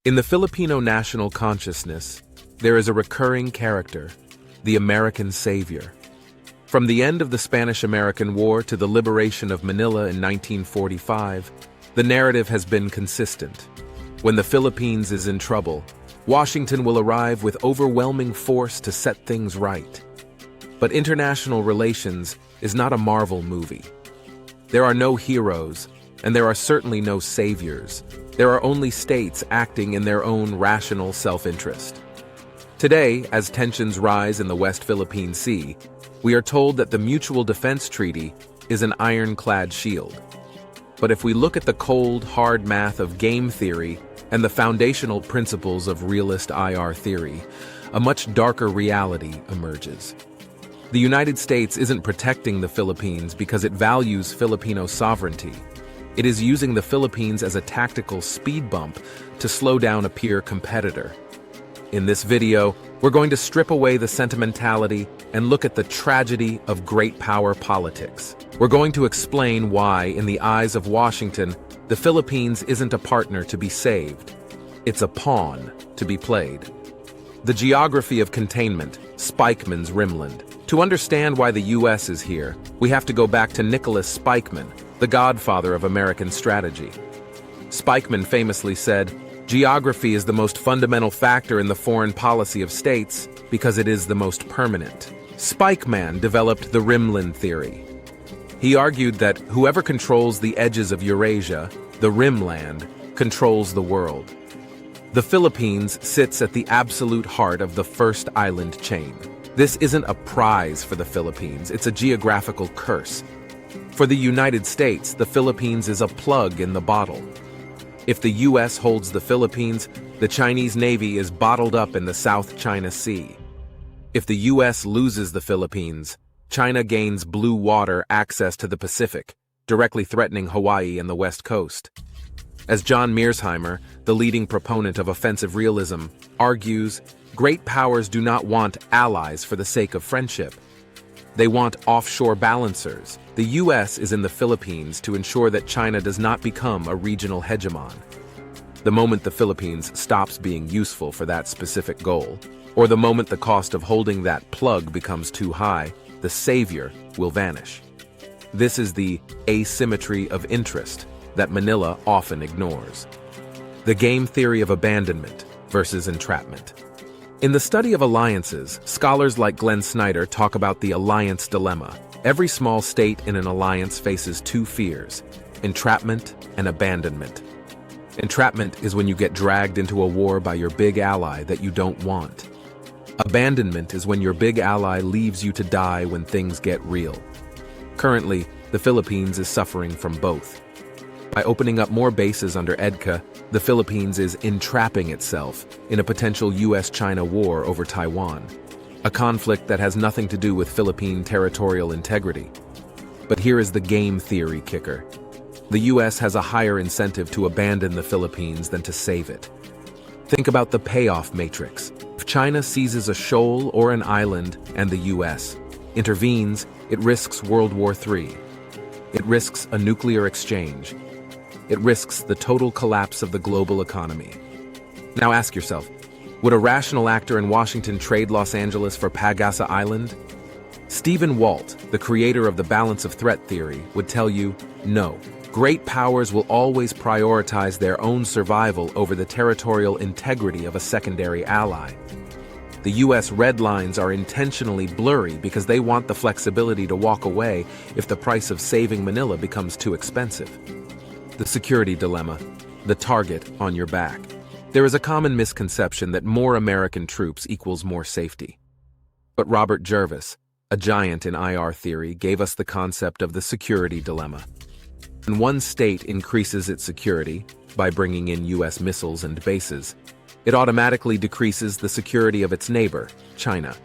In the Filipino national consciousness, there is a recurring character, the American savior. From the end of the Spanish-American War to the liberation of Manila in 1945, the narrative has been consistent. When the Philippines is in trouble, Washington will arrive with overwhelming force to set things right. But international relations is not a Marvel movie. There are no heroes, and there are certainly no saviors. There are only states acting in their own rational self-interest. Today, as tensions rise in the West Philippine Sea, we are told that the Mutual Defense Treaty is an ironclad shield. But if we look at the cold, hard math of game theory and the foundational principles of Realist IR theory, a much darker reality emerges. The United States isn't protecting the Philippines because it values Filipino sovereignty. It is using the Philippines as a tactical speed bump to slow down a peer competitor. In this video, we're going to strip away the sentimentality and look at the tragedy of great power politics. We're going to explain why, in the eyes of Washington, the Philippines isn't a partner to be saved. It's a pawn to be played. The geography of containment, Spikeman's Rimland. To understand why the U.S. is here, we have to go back to Nicholas Spikeman, the godfather of American strategy. Spikeman famously said, "Geography is the most fundamental factor in the foreign policy of states because it is the most permanent." Spikeman developed the Rimland theory. He argued that whoever controls the edges of Eurasia, the Rimland, controls the world. The Philippines sits at the absolute heart of the first island chain. This isn't a prize for the Philippines, it's a geographical curse. For the United States, the Philippines is a plug in the bottle. If the U.S. holds the Philippines, the Chinese Navy is bottled up in the South China Sea. If the U.S. loses the Philippines, China gains blue water access to the Pacific, directly threatening Hawaii and the West Coast. As John Mearsheimer, the leading proponent of offensive realism, argues, great powers do not want allies for the sake of friendship. They want offshore balancers. The U.S. is in the Philippines to ensure that China does not become a regional hegemon. The moment the Philippines stops being useful for that specific goal, or the moment the cost of holding that plug becomes too high, the savior will vanish. This is the asymmetry of interest that Manila often ignores. The game theory of abandonment versus entrapment. In the study of alliances, scholars like Glenn Snyder talk about the alliance dilemma. Every small state in an alliance faces two fears: entrapment and abandonment. Entrapment is when you get dragged into a war by your big ally that you don't want. Abandonment is when your big ally leaves you to die when things get real. Currently, the Philippines is suffering from both. By opening up more bases under EDCA, the Philippines is entrapping itself in a potential U.S.-China war over Taiwan, a conflict that has nothing to do with Philippine territorial integrity. But here is the game theory kicker. The U.S. has a higher incentive to abandon the Philippines than to save it. Think about the payoff matrix. If China seizes a shoal or an island and the U.S. intervenes, it risks World War III. It risks a nuclear exchange. It risks the total collapse of the global economy. Now ask yourself, would a rational actor in Washington trade Los Angeles for Pag-asa Island? Stephen Walt, the creator of the balance of threat theory, would tell you, no. Great powers will always prioritize their own survival over the territorial integrity of a secondary ally. The U.S. red lines are intentionally blurry because they want the flexibility to walk away if the price of saving Manila becomes too expensive. The security dilemma, the target on your back. There is a common misconception that more American troops equals more safety. But Robert Jervis, a giant in IR theory, gave us the concept of the security dilemma. When one state increases its security by bringing in U.S. missiles and bases, it automatically decreases the security of its neighbor, China.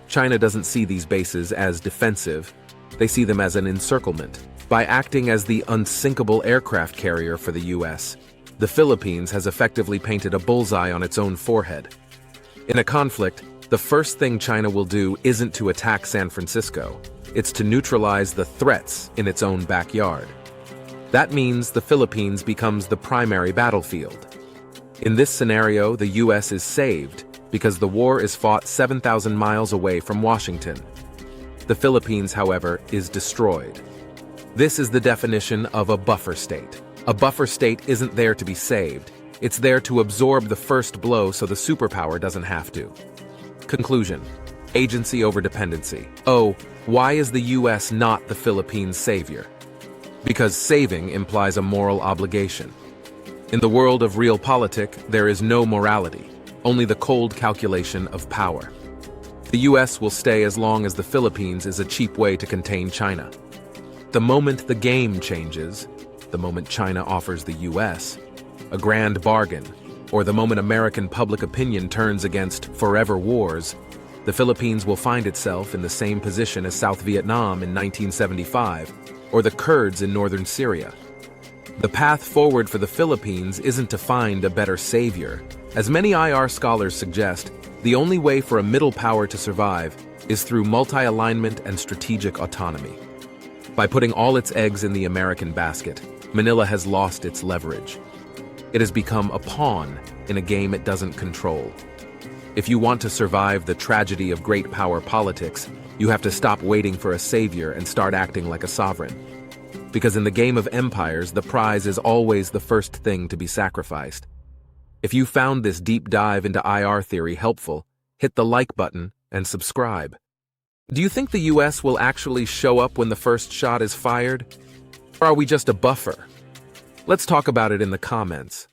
China doesn't see these bases as defensive, they see them as an encirclement. By acting as the unsinkable aircraft carrier for the U.S., the Philippines has effectively painted a bullseye on its own forehead. In a conflict, the first thing China will do isn't to attack San Francisco, it's to neutralize the threats in its own backyard. That means the Philippines becomes the primary battlefield. In this scenario, the US is saved because the war is fought 7,000 miles away from Washington. The Philippines, however, is destroyed. This is the definition of a buffer state. A buffer state isn't there to be saved. It's there to absorb the first blow so the superpower doesn't have to. Conclusion. Agency over dependency. Oh, why is the US not the Philippines' savior? Because saving implies a moral obligation. In the world of realpolitik, there is no morality, only the cold calculation of power. The US will stay as long as the Philippines is a cheap way to contain China. The moment the game changes, the moment China offers the US a grand bargain, or the moment American public opinion turns against forever wars, the Philippines will find itself in the same position as South Vietnam in 1975, or the Kurds in northern Syria. The path forward for the Philippines isn't to find a better savior. As many IR scholars suggest, the only way for a middle power to survive is through multi-alignment and strategic autonomy. By putting all its eggs in the American basket, Manila has lost its leverage. It has become a pawn in a game it doesn't control. If you want to survive the tragedy of great power politics, you have to stop waiting for a savior and start acting like a sovereign. Because in the game of empires, the prize is always the first thing to be sacrificed. If you found this deep dive into IR theory helpful, hit the like button and subscribe. Do you think the US will actually show up when the first shot is fired? Or are we just a buffer? Let's talk about it in the comments.